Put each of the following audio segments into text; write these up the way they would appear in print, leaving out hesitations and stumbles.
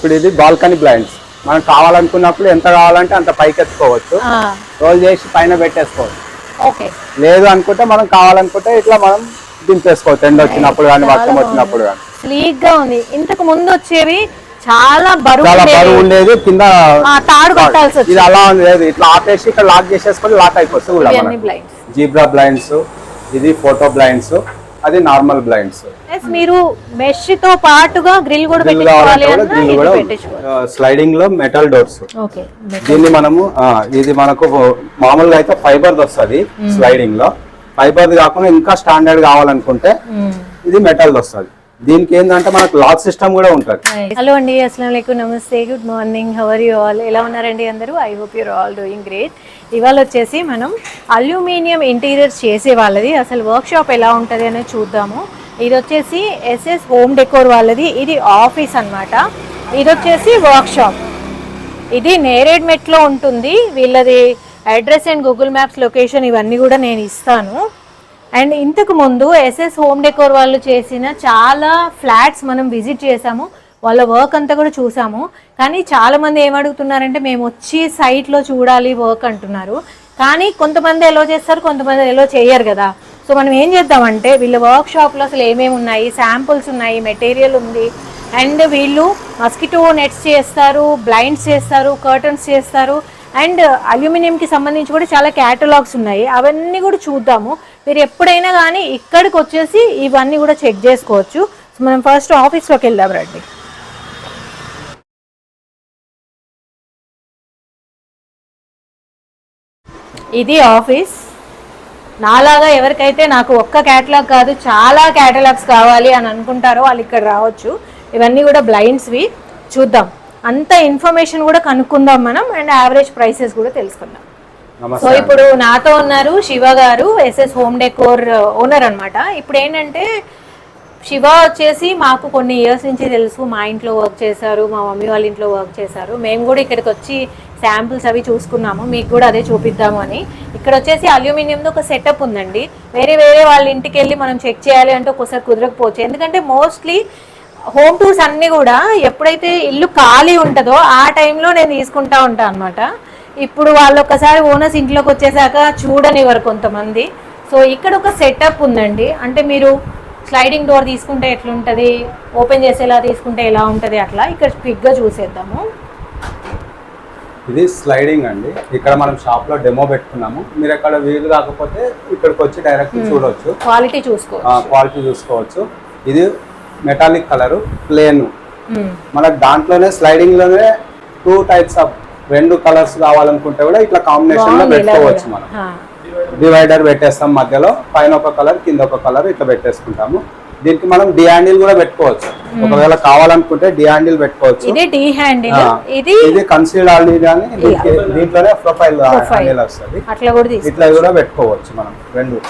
ఇప్పుడు ఇది balcony blinds. మనం కావాలనుకున్నప్పుడు ఎంత కావాలంటే అంత పైకి ఎత్తుకోవచ్చు, రోల్ చేసి పైన పెట్టేసుకోవచ్చు. ఓకే, లేదు అనుకుంటే మనం కావాలనుకుంటే ఇట్లా మనం దింపేసుకోవచ్చు, ఎండ వచ్చినప్పుడు కానీ వర్షం వచ్చినప్పుడు కానీ. స్లీక్ గా ఉంది. ఇంతకు ముందు వచ్చేవి చాలా బరువు ఉండేది, కింద తాడు కట్టాల్సి ఇది అలా లేదు, ఇట్లా ఆపేసి ఇక్కడ లాక్ చేసేసుకొని లాక్ అయిపోతుంది కూడా. జీబ్రా బ్లైండ్స్, ఇది ఫోటో బ్లైండ్స్, అది నార్మల్ బ్లైండ్స్. మీరు మెష్ తో పాటుగా గ్రిల్ కూడా పెట్టుకోవాలి అన్న స్లైడింగ్ లో మెటల్ డోర్స్. దీన్ని మనము ఇది మనకు మామూలుగా అయితే ఫైబర్ వస్తుంది, స్లైడింగ్ లో ఫైబర్ కాకుండా ఇంకా స్టాండర్డ్ కావాలనుకుంటే ఇది మెటల్ వస్తుంది. దీనికి ఏంటంటే మనకు లాక్ సిస్టమ్ కూడా ఉంటుంది. హలో అండి, అస్సలాము అలైకుం, నమస్తే, good morning, how are you all? ఎలా ఉన్నారండి అందరూ? I hope your all doing great. ఇవాళ వచ్చేసి మనం అల్యూమినియం ఇంటీరియర్స్ చేసే వాళ్ళది అసలు వర్క్ షాప్ ఎలా ఉంటుంది అనేది చూద్దాము. ఇది వచ్చేసి ఎస్ఎస్ హోమ్ డెకోర్ వాళ్ళది, ఇది ఆఫీస్ అన్నమాట. ఇది వచ్చేసి వర్క్ షాప్. ఇది నేరేడ్మెట్లో ఉంటుంది. వీళ్ళది address and Google maps location ఇవన్నీ కూడా నేను ఇస్తాను. అండ్ ఇంతకు ముందు ఎస్ఎస్ హోమ్ డెకోర్ వాళ్ళు చేసిన చాలా ఫ్లాట్స్ మనం విజిట్ చేసాము, వాళ్ళ వర్క్ అంతా కూడా చూసాము. కానీ చాలామంది ఏమడుగుతున్నారంటే మేము వచ్చి సైట్లో చూడాలి వర్క్ అంటున్నారు. కానీ కొంతమంది ఎలో చేస్తారు, కొంతమంది ఎలో చేయరు కదా. సో మనం ఏం చేద్దామంటే వీళ్ళ వర్క్ షాప్లో అసలు ఏమేమి ఉన్నాయి, శాంపుల్స్ ఉన్నాయి, మెటీరియల్ ఉంది, అండ్ వీళ్ళు మస్కిటో నెట్స్ చేస్తారు, బ్లైండ్స్ చేస్తారు, కర్టన్స్ చేస్తారు, అండ్ అల్యూమినియంకి సంబంధించి కూడా చాలా క్యాటలాగ్స్ ఉన్నాయి. అవన్నీ కూడా చూద్దాము. మీరు ఎప్పుడైనా కానీ ఇక్కడికి వచ్చేసి ఇవన్నీ కూడా చెక్ చేసుకోవచ్చు. సో మనం ఫస్ట్ ఆఫీస్లోకి వెళ్దాం రండి. ఇది ఆఫీస్. నాలాగా ఎవరికైతే నాకు ఒక్క క్యాటలాగ్ కాదు చాలా క్యాటలాగ్స్ కావాలి అని అనుకుంటారో వాళ్ళు ఇక్కడ రావచ్చు. ఇవన్నీ కూడా బ్లైండ్స్వి. చూద్దాం, అంత ఇన్ఫర్మేషన్ కూడా కనుక్కుందాం మనం, అండ్ యావరేజ్ ప్రైసెస్ కూడా తెలుసుకుందాం. సో ఇప్పుడు నాతో ఉన్నారు శివ గారు, ఎస్ఎస్ హోమ్ డెకోర్ ఓనర్ అనమాట. ఇప్పుడు ఏంటంటే శివ వచ్చేసి మాకు కొన్ని ఇయర్స్ నుంచి తెలుసు, మా ఇంట్లో వర్క్ చేశారు, మా మమ్మీ వాళ్ళ ఇంట్లో వర్క్ చేశారు. మేము కూడా ఇక్కడికి వచ్చి శాంపుల్స్ అవి చూసుకున్నాము, మీకు కూడా అదే చూపిద్దాము అని. ఇక్కడ వచ్చేసి అల్యూమినియంతో ఒక సెటప్ ఉందండి. వేరే వాళ్ళ ఇంటికి వెళ్ళి మనం చెక్ చేయాలి అంటే ఒకసారి కుదరకపోవచ్చు, ఎందుకంటే మోస్ట్లీ హోమ్ టూర్స్ అన్నీ కూడా ఎప్పుడైతే ఇల్లు ఖాళీ ఉంటుందో ఆ టైంలో నేను తీసుకుంటా ఉంటాను అనమాట. ఇప్పుడు వాళ్ళు ఒక్కసారి ఓనర్స్ ఇంట్లోకి వచ్చేసాక చూడనివ్వరు కొంతమంది. సో ఇక్కడ ఒక సెటప్ ఉందండి. అంటే మీరు స్లైడింగ్ డోర్ తీసుకుంటే ఎట్లుంటుంది, ఓపెన్ చేసేలా తీసుకుంటే ఎలా ఉంటుంది, అట్లా ఇక్కడ క్విక్గా చూసేద్దాము. ఇది స్లైడింగ్ అండి. ఇక్కడ మనం షాప్ లో డెమో పెట్టుకున్నాము. మీరు ఎక్కడ వీలు కాకపోతే ఇక్కడికి వచ్చి డైరెక్ట్ చూడవచ్చు, క్వాలిటీ చూసుకోవచ్చు. ఇది మెటాలిక్ కలర్ ప్లేన్. మనకు దాంట్లోనే స్లైడింగ్ లోనే 2 టైప్స్ ఆఫ్ 2 కలర్స్ కావాలనుకుంటే కూడా ఇట్లా కాంబినేషన్ లో పెట్టుకోవచ్చు. మనం డివైడర్ పెట్టేస్తాం మధ్యలో, పైన ఒక కలర్ కింద ఒక కలర్ ఇట్లా పెట్టేసుకుంటాము. దీనికి మనం డి హ్యాండిల్ కూడా పెట్టుకోవచ్చు, ఒకవేళ కావాలనుకుంటే డి హ్యాండిల్ పెట్టుకోవచ్చు. ఇది కన్సీల్డ్ హ్యాండిల్ అని దీంట్లోనే ప్రొఫైల్ హ్యాండిల్ వస్తుంది, ఇట్లా కూడా పెట్టుకోవచ్చు. మనం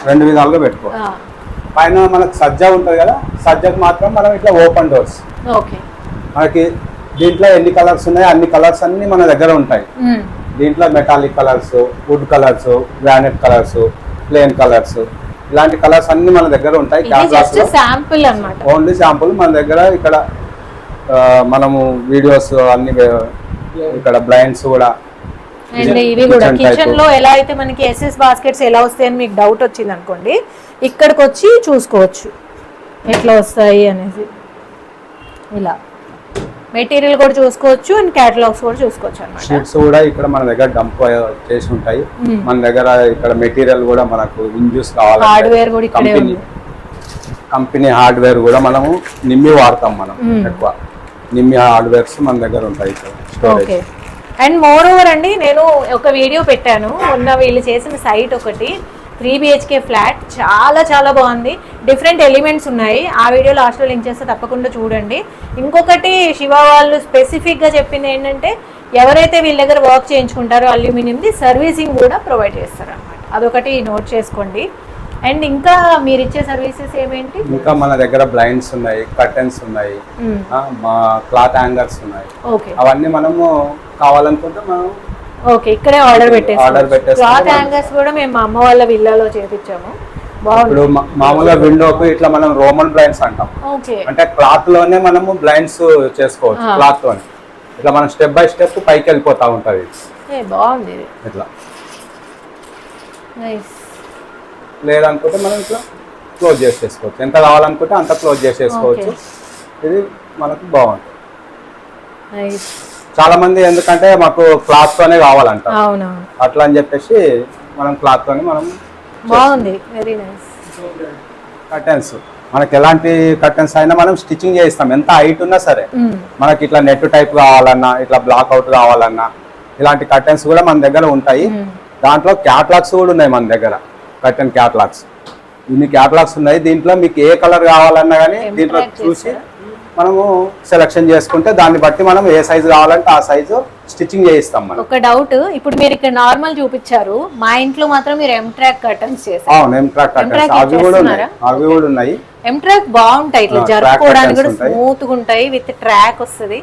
రెండు విధాలుగా పెట్టుకోవచ్చు. పైన మనకు సజ్జా ఉంటుంది కదా, సజ్జకు మాత్రం మనం ఇట్లా ఓపెన్ డోర్స్. మనకి దీంట్లో ఎన్ని కలర్స్ ఉన్నాయో అన్ని కలర్స్ అన్ని మన దగ్గర ఉంటాయి. దీంట్లో metallic colours, wood colours, granite colours, plain colours, ఇలాంటి కలర్స్ అన్ని మన దగ్గర ఉంటాయి. ఓన్లీ శాంపుల్ మన దగ్గర. ఇక్కడ మనము వీడియోస్ అన్ని, ఇక్కడ బ్లైండ్స్ కూడా. అండ్ ఇవి కూడా కిచెన్ లో ఎలా అయితే మనకి ఎస్ఎస్ బాస్కెట్స్ ఎలా వస్తాయని మీకు డౌట్ వచ్చింది అనుకోండి, ఇక్కడికి వచ్చి చూసుకోవచ్చు ఎట్లా వస్తాయి అనేసి. ఇలా మెటీరియల్ కూడా చూసుకోవచ్చు అండ్ క్యాటలాగ్స్ కూడా చూసుకోవచ్చు అన్నమాట. షీట్స్ కూడా ఇక్కడ మన దగ్గర డంప్ చేసి ఉంటాయి. మన దగ్గర ఇక్కడ మెటీరియల్ కూడా మనకు ఇన్యూస్ కావాలి, హార్డ్వేర్ కూడా ఇక్కడే ఉంది. కంపెనీ హార్డ్వేర్ కూడా మనము నిమ్మి వాడతాం. మనం ఎక్కువ నిమ్మి హార్డ్వేర్స్ మన దగ్గర ఉంటాయి ఇక్కడ స్టోరేజ్. అండ్ మోర్ ఓవర్ అండి, నేను ఒక వీడియో పెట్టాను మొన్న, వీళ్ళు చేసిన సైట్ ఒకటి 3 BHK ఫ్లాట్, చాలా బాగుంది. డిఫరెంట్ ఎలిమెంట్స్ ఉన్నాయి. ఆ వీడియో లాస్ట్లో లింక్ చేస్తే తప్పకుండా చూడండి. ఇంకొకటి శివ వాళ్ళు స్పెసిఫిక్గా చెప్పింది ఏంటంటే ఎవరైతే వీళ్ళ దగ్గర వర్క్ చేయించుకుంటారో అల్యూమినియంది సర్వీసింగ్ కూడా ప్రొవైడ్ చేస్తారు అన్నమాట. అదొకటి నోట్ చేసుకోండి. అండ్ ఇంకా మీరు ఇచ్చే సర్వీసెస్ ఏమేంటి? ఇంకా మన దగ్గర బ్లైండ్స్ ఉన్నాయి, కర్టన్స్ ఉన్నాయి, క్లాత్ హ్యాంగర్స్ ఉన్నాయి. అవన్నీ మనము కావాలనుకుంటే మనం ఇక్కడే ఆర్డర్ పెట్టేస్తాం. క్లాత్ హ్యాంగర్స్ కూడా మేము మా అమ్మ వాళ్ళ విల్లాలో చేపించాము. ఇప్పుడు మామూలుగా విండోకు ఇట్లా మనం రోమన్ బ్లైండ్స్ అంటాం. అంటే క్లాత్ లోనే మనము బ్లైండ్స్ చేసుకోవచ్చు. క్లాత్ లోనే ఇట్లా మనం స్టెప్ బై స్టెప్ పైకి వెళ్ళిపోతా ఉంటుంది. బాగుంది ఇది. ఇట్లా నైస్. లేదనుకుంటే మనం ఇట్లా క్లోజ్ చేసేసుకోవచ్చు, ఎంత కావాలనుకుంటే అంత క్లోజ్ చేసేసుకోవచ్చు. ఇది మనకు బాగుంటుంది. నైస్. చాలా మంది ఎందుకంటే మాకు క్లాత్ తోనే కావాలంట, అవునవును, అట్లా అని చెప్పేసి మనం క్లాత్ తోని మనం బాగుంది. Very nice. కర్టెన్స్ మనకి ఎలాంటి కర్టెన్స్ అయినా మనం స్టిచ్చింగ్ చేయిస్తాం, ఎంత హైట్ ఉన్నా సరే. మనకి ఇట్లా నెట్ టైప్ కావాలన్నా, ఇట్లా బ్లాక్ అవుట్ కావాలన్నా, ఇలాంటి కర్టెన్స్ కూడా మన దగ్గర ఉంటాయి. దాంట్లో క్యాటలాగ్స్ కూడా ఉన్నాయి మన దగ్గర, కర్టెన్ క్యాటలాగ్స్. ఇన్ని క్యాటలాగ్స్ ఉన్నాయి. దీంట్లో మీకు ఏ కలర్ కావాలన్నా కానీ దీంట్లో చూసి మనము సెలెక్షన్ చేసుకుంటే దాన్ని బట్టి మనం ఏ సైజు కావాలంటే ఆ సైజు స్టిచ్చింగ్ చేయిస్తాం. మనం ఒక డౌట్, ఇప్పుడు మీరు ఇక్కడ నార్మల్ చూపించారు, మా ఇంట్లో మాత్రం మీరు M-Track కర్టన్స్ చేశారు. అవును, M-Track కర్టన్స్ అవి కూడా ఉన్నాయి, అవి కూడా ఉన్నాయి. M-Track బాగుంటాయి, ఇట్లా జరుపుకోవడానికి కూడా స్మూత్ గా ఉంటాయి, విత్ ట్రాక్ వస్తుంది,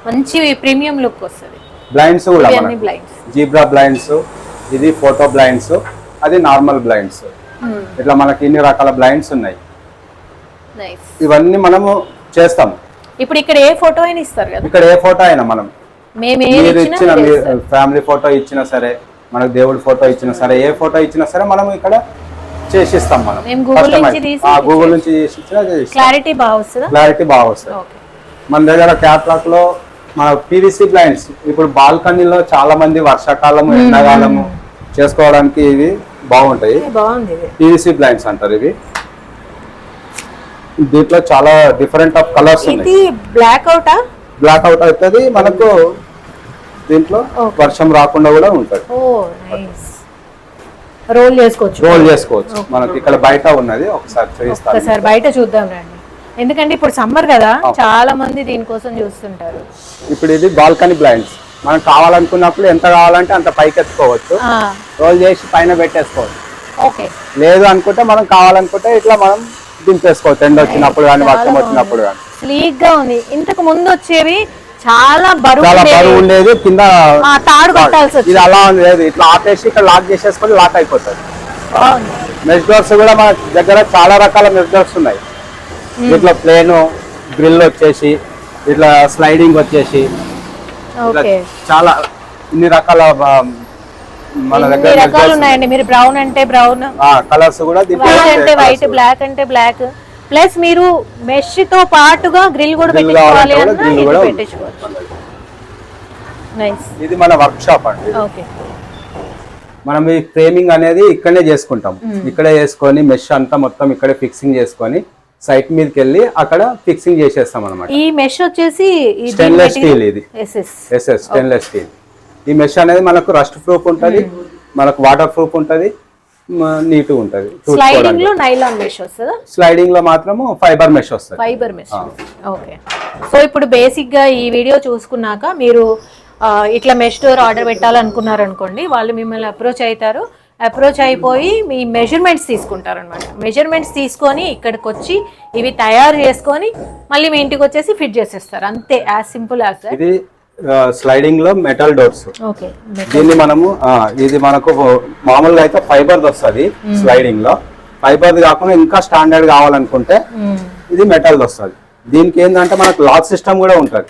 మంచి ప్రీమియం లుక్ వస్తుంది. బ్లైండ్స్ కూడా బ్లైండ్స్, జీబ్రా బ్లైండ్స్, ఇది ఫోటో బ్లైండ్స్, అది నార్మల్ బ్లైండ్స్. ఇట్లా మనకి ఇన్ని రకాల బ్లైండ్స్ ఉన్నాయి. ఇవన్నీ మనము చేస్తాము. ఇప్పుడు ఇక్కడ ఏ ఫోటో అయినా ఇస్తారు కదా, ఇక్కడ ఏ ఫోటో అయినా మనం మీరు ఇచ్చిన ఫ్యామిలీ ఫోటో ఇచ్చినా సరే, మనకు దేవుడి ఫోటో ఇచ్చినా సరే, ఏ ఫోటో ఇచ్చినా సరే మనం ఇక్కడ చేసిస్తాం. మనం గూగుల్ నుంచి క్లారిటీ బాగా వస్తుంది, క్లారిటీ బాగా వస్తుంది. మన దగ్గర క్యాట్లాగ్ లో మన PVC బ్లైండ్స్, ఇప్పుడు బాల్కనీలో చాలా మంది వర్షాకాలము ఎండాకాలము చేసుకోవడానికి ఇవి బాగుంటాయి. PVC బ్లైండ్స్ అంటారు ఇవి. దీంట్లో చాలా డిఫరెంట్ ఆఫ్ కలర్స్ ఉన్నాయి. బ్లాక్ అవుట్ అవుతుంది మనకు, దీంట్లో వర్షం రాకుండా కూడా ఉంటుంది. రోల్ చేసుకోవచ్చు. మనకి ఇక్కడ బయట ఉన్నది, ఒకసారి చూపిస్తాను. బయట చూద్దాం రండి, ఎందుకంటే ఇప్పుడు సమ్మర్ కదా, చాలా మంది దీనికోసం చూస్తుంటారు. ఇప్పుడు ఇది బాల్కనీ బ్లైండ్స్. మనం కావాలనుకున్నప్పుడు ఎంత కావాలంటే అంత పైకి ఎత్తుకోవచ్చు, రోల్ చేసి పైన పెట్టేసుకోవచ్చు. లేదు అనుకుంటే మనం కావాలనుకుంటే ఇట్లా మనం దింపేసుకోవచ్చు, ఎండ వచ్చినప్పుడు కానీ వర్షం వచ్చినప్పుడు కానీ. స్లీక్ గా ఉంది. ఇంతకు ముందు వచ్చేవి చాలా బరువు ఉండేది, కింద తాడు కొట్టాల్సి ఇది అలా లేదు, ఇట్లా ఆపేసి ఇక్కడ లాక్ చేసేసుకొని లాక్ అయిపోతుంది. మెష్ డోర్స్ కూడా మన దగ్గర చాలా రకాల మెష్ డోర్స్ ఉన్నాయి. ఇట్లా ప్లేన్ గ్రిల్ వచ్చేసి, ఇట్లా స్లైడింగ్ వచ్చేసి, చాలా ఇన్ని రకాల మన దగ్గర ఉన్నాయండి. మీరు బ్రౌన్ అంటే బ్రౌన్ కలర్స్ కూడా, అంటే వైట్, బ్లాక్ అంటే బ్లాక్, ప్లస్ మీరు మెష్ తో పాటుగా గ్రిల్ కూడా పెట్టుకోవాలి అన్న పెట్టించుకోవచ్చు. నైస్. ఇది మన వర్క్ షాప్ అండి. మనం ఈ ఫ్రేమింగ్ అనేది ఇక్కడనే చేసుకుంటాం. ఇక్కడే చేసుకొని మెష్ అంతా మొత్తం ఇక్కడే ఫిక్సింగ్ చేసుకొని సైట్ మీదకి వెళ్ళి అక్కడ ఫిక్సింగ్ చేసేస్తాం అన్నమాట. ఈ మెష్ వచ్చేసి స్టెయిన్లెస్ స్టీల్, ఇది SS స్టెయిన్లెస్ స్టీల్. ఈ మెష్ అనేది మనకు రస్ట్ ప్రూఫ్ ఉంటది, మనకు వాటర్ ప్రూఫ్ ఉంటది, నీట్ ఉంటది. స్లైడింగ్ లో నైలాన్ మెష్ వస్తుందా? స్లైడింగ్ లో మాత్రము ఫైబర్ మెష్ వస్తుంది. Fibre mesh. ఓకే. సో ఇప్పుడు బేసిక్ గా ఈ వీడియో చూసుకున్నాక మీరు ఇట్లా మెష్ డోర్ ఆర్డర్ పెట్టాలనుకున్నారు అనుకోండి, వాళ్ళు మిమ్మల్ని అప్రోచ్ అయిపోయి మీ మెజర్మెంట్స్ తీసుకుంటారు అనమాట. మెజర్మెంట్స్ తీసుకొని ఇక్కడికి వచ్చి ఇవి తయారు చేసుకొని మళ్ళీ మీ ఇంటికి వచ్చేసి ఫిట్ చేసేస్తారు, అంతే. As simple as that. ఇది స్లైడింగ్ లో మెటల్ డోర్స్. దీన్ని మనము ఇది మనకు మామూలుగా అయితే ఫైబర్ వస్తుంది స్లైడింగ్ లో. ఫైబర్ కాకుండా ఇంకా స్టాండర్డ్ కావాలనుకుంటే ఇది మెటల్ వస్తుంది. దీనికి ఏంటంటే మనకు లాక్ సిస్టమ్ కూడా ఉంటుంది.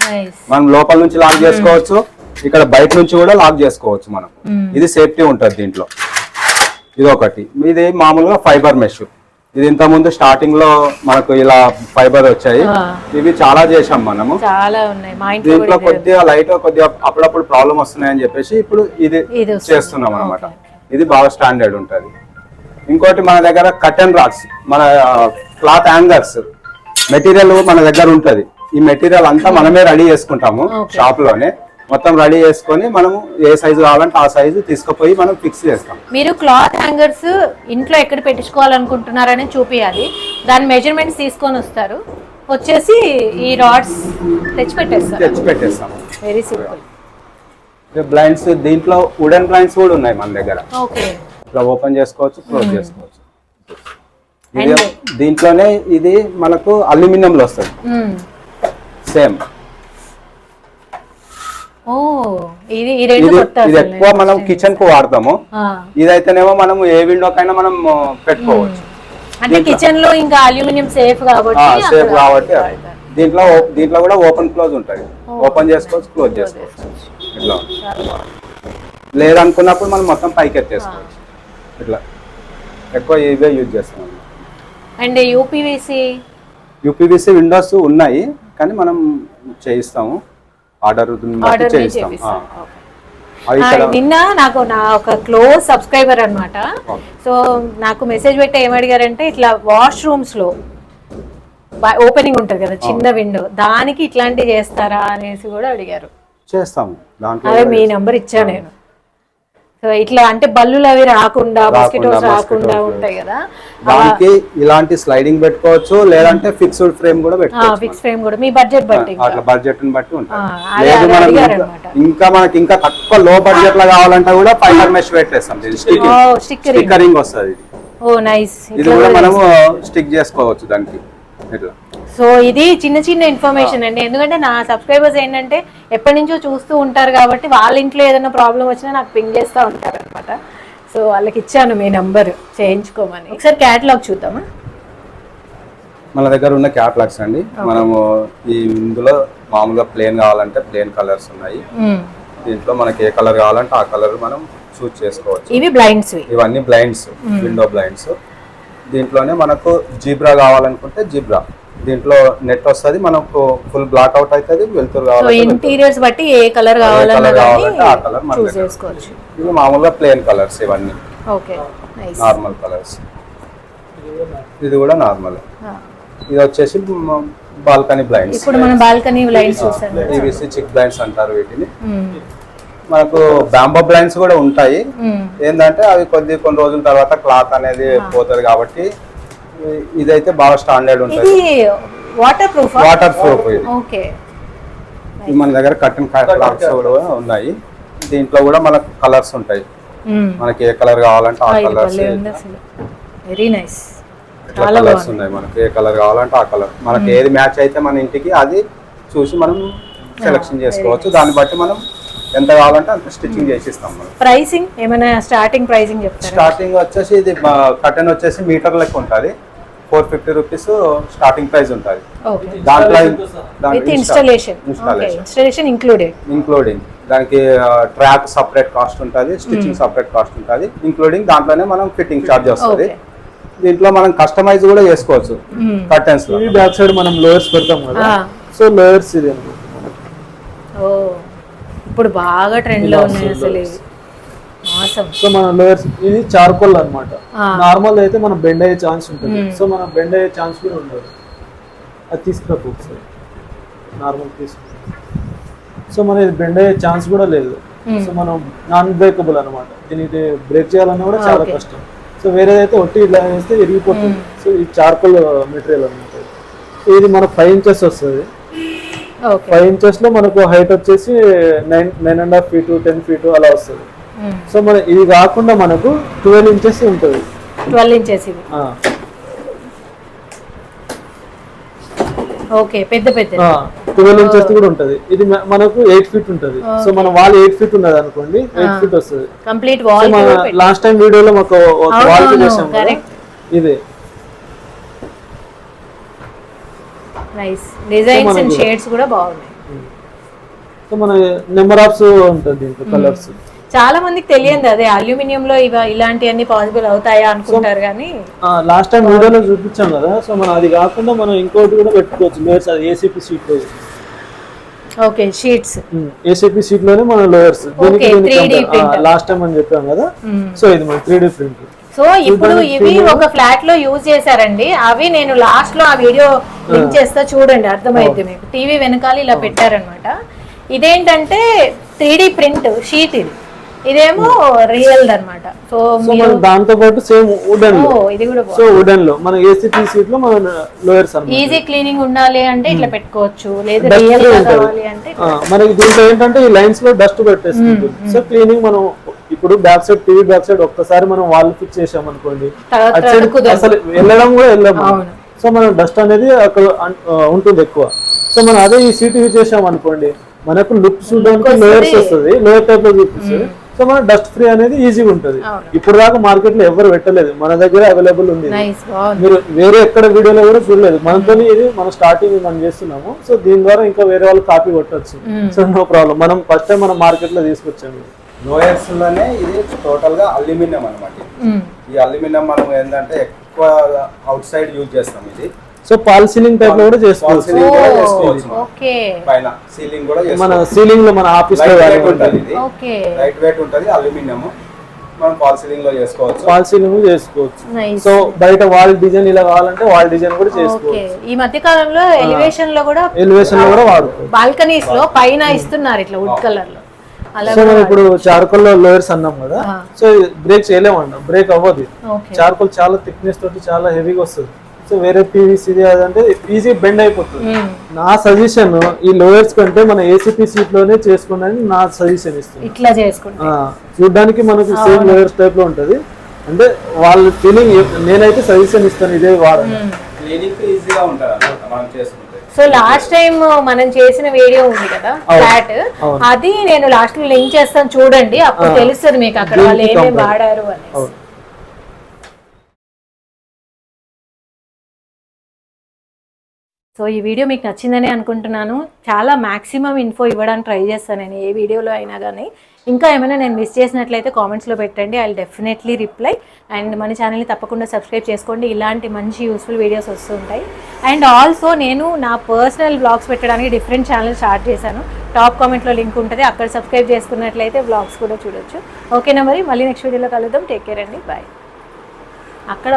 మనం లోపల నుంచి లాక్ చేసుకోవచ్చు, ఇక్కడ బయట నుంచి కూడా లాక్ చేసుకోవచ్చు మనం. ఇది సేఫ్టీ ఉంటుంది దీంట్లో. ఇది ఒకటి. ఇది మామూలుగా ఫైబర్ మెష్. ఇది ఇంత ముందు స్టార్టింగ్ లో మనకు ఇలా ఫైబర్ వచ్చాయి, ఇవి చాలా చేసాం మనము. దీంట్లో కొద్దిగా లైట్ కొద్దిగా అప్పుడప్పుడు ప్రాబ్లం వస్తున్నాయని చెప్పేసి ఇప్పుడు ఇది చేస్తున్నాం అనమాట. ఇది బాగా స్టాండర్డ్ ఉంటది. ఇంకోటి మన దగ్గర కర్టెన్ రాడ్స్, మన క్లాత్ హ్యాంగర్స్ మెటీరియల్ మన దగ్గర ఉంటది. ఈ మెటీరియల్ అంతా మనమే రెడీ చేసుకుంటాము షాప్ లోనే. మొత్తం రెడీ చేసుకొని మనము ఏ సైజు కావాలంటే ఆ సైజు తీసుకుపోయి మనం ఫిక్స్ చేస్తాం. మీరు క్లాత్ హ్యాంగర్స్ ఇంట్లో ఎక్కడ పెట్టించుకోవాలనుకుంటున్నారని చూపియాలి, దాని మెజర్మెంట్స్ తీసుకొని వస్తారు, వచ్చేసి ఈ రాడ్స్ తెచ్చి పెట్టేస్తాం. Very simple. బ్లైండ్స్ దీంట్లో వుడెన్ బ్లైండ్స్ కూడా ఉన్నాయి మన దగ్గర. ఇట్లా ఓపెన్ చేసుకోవచ్చు, క్లోజ్ చేసుకోవచ్చు. దీంట్లోనే ఇది మనకు అల్యూమినియంలో వస్తుంది సేమ్. ఇది ఎక్కువ మనం కిచెన్ కు వాడతాము. ఇదైతేనేమో మనం ఏ విండోకైనా మనం పెట్టుకోవచ్చు. అంటే కిచెన్ లో ఇంకా అల్యూమినియం సేఫ్ కాబట్టి దీంట్లో కూడా ఓపెన్ క్లోజ్ ఉంటాయి, ఓపెన్ చేసుకోవచ్చు, క్లోజ్ చేసుకోవచ్చు. ఇట్లా లేదనుకున్నప్పుడు మనం మొత్తం పైకి ఎత్తేసుకోవచ్చు. ఇట్లా ఎక్కువ ఇవే యూజ్ చేస్తాం. అండ్ యూపీవీసీ విండోస్ ఉన్నాయి కానీ మనం చేయిస్తాము, ఆర్డర్ చేయిస్తాం. నిన్న నాకు నా ఒక క్లోజ్ సబ్స్క్రైబర్ అన్నమాట. సో నాకు మెసేజ్ పెట్టి ఏమడిగారంటే ఇట్లా వాష్రూమ్స్ లో ఓపెనింగ్ ఉంటుంది కదా చిన్న విండో, దానికి ఇట్లాంటివి చేస్తారా అనేసి కూడా అడిగారు. చేస్తాము, అదే మీ నంబర్ ఇచ్చా నేను. సో ఇట్లా అంటే బల్లులు అవి రాకుండా, మస్కిటోస్ రాకుండా ఉంటాయి కదా, దానికి ఇలాంటి స్లైడింగ్ పెట్టుకోవచ్చు, లేదంటే ఫిక్స్డ్ ఫ్రేమ్ కూడా పెట్టుకోవచ్చు. ఫిక్స్ ఫ్రేమ్ కూడా మీ బడ్జెట్ బట్టి, అట్లా బడ్జెట్ ని బట్టి ఉంటుంది. లేదు మనం మనకి ఇంకా తక్కువ లో బడ్జెట్ లో కావాలంటే కూడా ఫైబర్ మెష్ పెట్టేస్తాం, స్టిక్కరింగ్ వస్తుంది. ఓ నైస్. ఇది కూడా మనము స్టిక్ చేసుకోవచ్చు దానికి ఇట్లా. సో ఇది చిన్న చిన్న ఇన్ఫర్మేషన్ అండి, ఎందుకంటే నా సబ్స్క్రైబర్స్ ఏంటంటే ఎప్పటి నుంచో చూస్తూ ఉంటారు కాబట్టి వాళ్ళ ఇంట్లో ఏదైనా ప్రాబ్లం వచ్చినా నాకు పింగ్ చేస్తూ ఉంటారు అనమాట. సో వాళ్ళకి ఇచ్చాను మీ నంబర్ చేయించుకోమని. ఒకసారి క్యాటలాగ్ చూద్దామా? మన దగ్గర ఉన్న క్యాటలాగ్స్ అండి, మనము ఇందులో మామూలుగా ప్లేన్ కావాలంటే ప్లేన్ కలర్స్ ఉన్నాయి. దీంట్లో మనకి ఏ కలర్ కావాలంటే ఆ కలర్ మనం చూస్ చేసుకోవచ్చు. ఇవి బ్లైండ్స్, ఇవన్నీ బ్లైండ్స్, విండో బ్లైండ్స్. దీంట్లోనే మనకు జీబ్రా కావాలనుకుంటే జీబ్రా, దీంట్లో నెట్ వస్తుంది, మనకు ఫుల్ బ్లాక్ అవుట్ అవుతుంది. వెళ్తురు కావాలి, ఇంటీరియర్స్ బట్టి ఏ కలర్ కావాలంటే ఆ కలర్ మనం చేసుకోవచ్చు. ఇవి మామూలుగా ప్లేన్ కలర్స్, ఇవన్నీ నార్మల్ కలర్స్. ఇది కూడా నార్మల్. ఇది వచ్చేసి బాల్కనీ బ్లైండ్స్. ఇప్పుడు మనం బాల్కనీ బ్లైండ్స్ చూస్తాం, పీవీసీ చిక్ బ్లైండ్స్ అంటారు వీటిని. మనకు బ్యాంబో బ్లైండ్స్ కూడా ఉంటాయి. ఏంటంటే అవి కొన్ని రోజుల తర్వాత క్లాత్ అనేది పోతుంది కాబట్టి ఇదైతే బాగా స్టాండర్డ్ ఉంటుంది. వాటర్ ప్రూఫ్ ఇది. మన దగ్గర కట్టన్ క్లాత్స్ కూడా ఉన్నాయి. దీంట్లో కూడా మనకు కలర్స్ ఉంటాయి, మనకి ఏ కలర్ కావాలంటే ఆ కలర్స్. Very nice. కలర్స్ ఉన్నాయి, మనకి ఏ కలర్ కావాలంటే ఆ కలర్, మనకి ఏది మ్యాచ్ అయితే మన ఇంటికి అది చూసి మనం సెలెక్షన్ చేసుకోవచ్చు. దాన్ని బట్టి మనం ఎంత కావాలంటే అంత స్టిచ్చింగ్ చేసి ఇస్తాం. మనం ప్రైసింగ్ ఏమైనా స్టార్టింగ్ ప్రైసింగ్ చెప్తారా? స్టార్టింగ్ వచ్చేసి ఇది కటన్ వచ్చేసి మీటర్ లెక్క ఉంటుంది, 450 రూపీస్ స్టార్టింగ్ ప్రైస్ ఉంటుంది. దాంట్లో ఇన్స్టాలేషన్ ఇంక్లూడింగ్ దానికి ట్రాక్ సపరేట్ కాస్ట్ ఉంటుంది, స్టిచ్చింగ్ సపరేట్ కాస్ట్ ఉంటుంది, ఇంక్లూడింగ్ దాంట్లోనే మనం ఫిట్టింగ్ చార్జ్ వస్తుంది. దీంట్లో మనం కస్టమైజ్ కూడా చేసుకోవచ్చు. కర్టెన్స్ లో బ్యాక్ సైడ్ మనం లోయర్స్ పెడతాం కదా, సో లోయర్స్ ఇది ఇప్పుడు బాగా ట్రెండ్ లో ఉన్నాయి అసలు. సో మన లోయర్స్ ఇది చార్కోల్ అన్నమాట. నార్మల్ అయితే మనం బెండ్ అయ్యే ఛాన్స్ ఉంటుంది, సో మనం బెండ్ అయ్యే ఛాన్స్ కూడా ఉండదు. అది తీసుకురాకు ఒకసారి, నార్మల్ తీసుకు. సో మన ఇది బెండ్ అయ్యే ఛాన్స్ కూడా లేదు. సో మనం నాన్ బ్రేకబుల్ అనమాట, దీనికి బ్రేక్ చేయాలన్నా కూడా చాలా కష్టం. సో వేరేదైతే ఒట్టి ఇలా వేస్తే విరిగిపోతుంది. సో ఇది చార్కోల్ మెటీరియల్ అనమాట. ఇది మనకు 5 ఇంచెస్ వస్తుంది. 5 ఇంచెస్ లో మనకు హైట్ వచ్చేసి 9.5 feet 10 feet అలా వస్తుంది. సో మన ఇది కాకుండా మనకు 12 ఇంచెస్ ఉంటుంది. 12 ఇంచెస్ ఇది. ఓకే, పెద్ద 12 ఇంచెస్ కూడా ఉంటది. ఇది మనకు 8 feet ఉంటది. సో మన వాల్ 8 feet ఉన్నది అనుకోండి, 8 feet వస్తుంది కంప్లీట్ వాల్. లాస్ట్ టైం వీడియోలో మాకు వాల్ చేసాం కదా, ఇది నైస్ డిజైన్స్ అండ్ షేడ్స్ కూడా బాగున్నాయి. సో మన నెంబర్ ఆఫ్ ఉంటుంది దీంట్లో కలర్స్. చాలా మందికి తెలియదు అదే అల్యూమినియం లో ఇలాంటివన్నీ పాసిబుల్ అవుతాయా అనుకుంటారు కానీ లాస్ట్ టైం వీడియోలో చూపించాం కదా. సో మనం అది కాకుండా మనం ఇంకోటి కూడా పెట్టుకోవచ్చు, లోయర్స్. అది ఏసీపీ షీట్ లో. ఓకే, షీట్స్ ఏసీపీ షీట్ లోనే మన లోయర్స్. లాస్ట్ టైం అని చెప్పాం కదా. సో ఇది మన 3D ప్రింట్. సో ఇప్పుడు ఇవి ఒక ఫ్లాట్ లో యూజ్ చేశారండి. అవి నేను లాస్ట్ లో ఆ వీడియో లింక్ చేస్తా, చూడండి, అర్థమైంది మీకు. టీవీ వెనకాల ఇలా పెట్టారనమాట. ఇదేంటంటే 3D ప్రింట్ షీట్, ఇదేమో రియల్ అన్నమాట. సో దాంతో పాటు సేమ్ వుడెన్ లో, ఇది కూడా సో వుడెన్ లో మన ఏసీపీ షీట్ లో మన లోయర్స్ ఈజీ క్లీనింగ్ ఉండాలి అంటే ఇట్లా పెట్టుకోవచ్చు, లేదా రియల్ గా కావాలి అంటే మనకి దీంట్లో ఏంటంటే ఈ లైన్స్ లో డస్ట్ పెట్టేసుకుంటుంది. సో క్లీనింగ్ మనం ఇప్పుడు back side, TV back side ఒక్కసారి మనం వాల్ ఫిక్స్ చేసాం అనుకోండి, అసలు వెళ్ళడం కూడా వెళ్ళాము. సో మనం డస్ట్ అనేది అక్కడ ఉంటుంది ఎక్కువ. సో మనం అదే ఈ సీట్ యూజ్ చేసాం అనుకోండి, మనకు లుక్ చూడడానికి లోయర్స్ వస్తుంది, లోయర్ టైప్ లో చూపిస్తుంది. సో మన డస్ట్ ఫ్రీ అనేది ఈజీగా ఉంటుంది. అవును. ఇప్పుడు దాకా మార్కెట్ లో ఎవరు పెట్టలేదు, మన దగ్గర అవైలబుల్ ఉంది. నైస్, బాగుంది. మీరు వేరే ఎక్కడ వీడియోలో కూడా చూడలేదు, మనతో ఇది మన స్టార్టింగ్ మనం చేస్తున్నాము. సో దీని ద్వారా ఇంకా వేరే వాళ్ళు కాపీ కొట్టచ్చు. సో నో ప్రాబ్లం, మనం ఫస్ట్ టైం మనం మార్కెట్ లో తీసుకొచ్చాము. లోయర్స్ లోనే ఇది టోటల్ గా అల్యూమినియం అనమాట. ఈ అల్యూమినియం మనం ఏంటంటే ఎక్కువ అవుట్ సైడ్ యూజ్ చేస్తాం. ఇది సో పాల్ సీలింగ్ టైప్ లో కూడా చేసుకోవచ్చు. ఓకే, పైన సీలింగ్ కూడా మన సీలింగ్ లో మన ఆఫీస్ లో ఉంటుంది. ఇది ఓకే, లైట్ వెయిట్ ఉంటుంది అల్యూమినియం. మనం ఫాల్ సీలింగ్ లో చేసుకోవచ్చు. ఫాల్ సీలింగ్ చేసుకోవచ్చు. నైస్. సో బయట వాల్ డిజైన్ ఇలా కావాలంటే వాల్ డిజైన్ కూడా చేసుకోవచ్చు. ఓకే, ఈ మధ్య కాలంలో ఎలివేషన్ లో కూడా వాడుకోవచ్చు. బాల్కనీస్ లో పైన ఇస్తున్నారు ఇట్లా వుడ్ కలర్ లో. సో మనం ఇప్పుడు చార్కోల్ లో లోయర్స్ అన్నాం కదా, సో బ్రేక్ చేయలేమన్నా, బ్రేక్ అవ్వదు. చార్కోల్ చాలా థిక్నెస్ తోటి చాలా హెవీగా వస్తుంది. సో వేరే పీవీసీ అదంటే ఈజీ బెండ్ అయిపోతుంది. నా సజెషన్ ఈ లోయర్స్ కంటే మన ఏసీపీ సీట్ లోనే చేసుకోండి నా సజెషన్ ఇస్తుంది. ఇట్లా చేసుకుంటా చూడడానికి మనకి సేమ్ లోయర్స్ టైప్ లో ఉంటది. అంటే వాళ్ళ ఫీలింగ్, నేనైతే సజెషన్ ఇస్తాను ఇదే వాడండి. క్లీనింగ్ ఈజీగా ఉంటుంది అన్నమాట మనం చేసుకుంటే. సో లాస్ట్ టైం మనం చేసిన వీడియో ఉంది కదా ఫ్లాట్, అది నేను లాస్ట్ లో లింక్ చేస్తాను చూడండి, అప్పుడు తెలుస్తుంది మీకు అక్కడ వాళ్ళు ఏమేమి వాడారు అని. సో ఈ వీడియో మీకు నచ్చిందని అనుకుంటున్నాను. చాలా మ్యాక్సిమం ఇన్ఫో ఇవ్వడానికి ట్రై చేస్తాను నేను ఏ వీడియోలో అయినా కానీ. ఇంకా ఏమైనా నేను మిస్ చేసినట్లయితే కామెంట్స్లో పెట్టండి, I will definitely reply. And మన ఛానల్ని తప్పకుండా సబ్స్క్రైబ్ చేసుకోండి, ఇలాంటి మంచి యూస్ఫుల్ వీడియోస్ వస్తుంటాయి. అండ్ ఆల్సో నేను నా పర్సనల్ వ్లాగ్స్ పెట్టడానికి డిఫరెంట్ ఛానల్ స్టార్ట్ చేశాను. టాప్ కామెంట్లో లింక్ ఉంటుంది, అక్కడ సబ్స్క్రైబ్ చేసుకున్నట్లయితే వ్లాగ్స్ కూడా చూడొచ్చు. ఓకేనా, మరి మళ్ళీ నెక్స్ట్ వీడియోలో కలుద్దాం. టేక్ కేర్ అండి, బాయ్. అక్కడ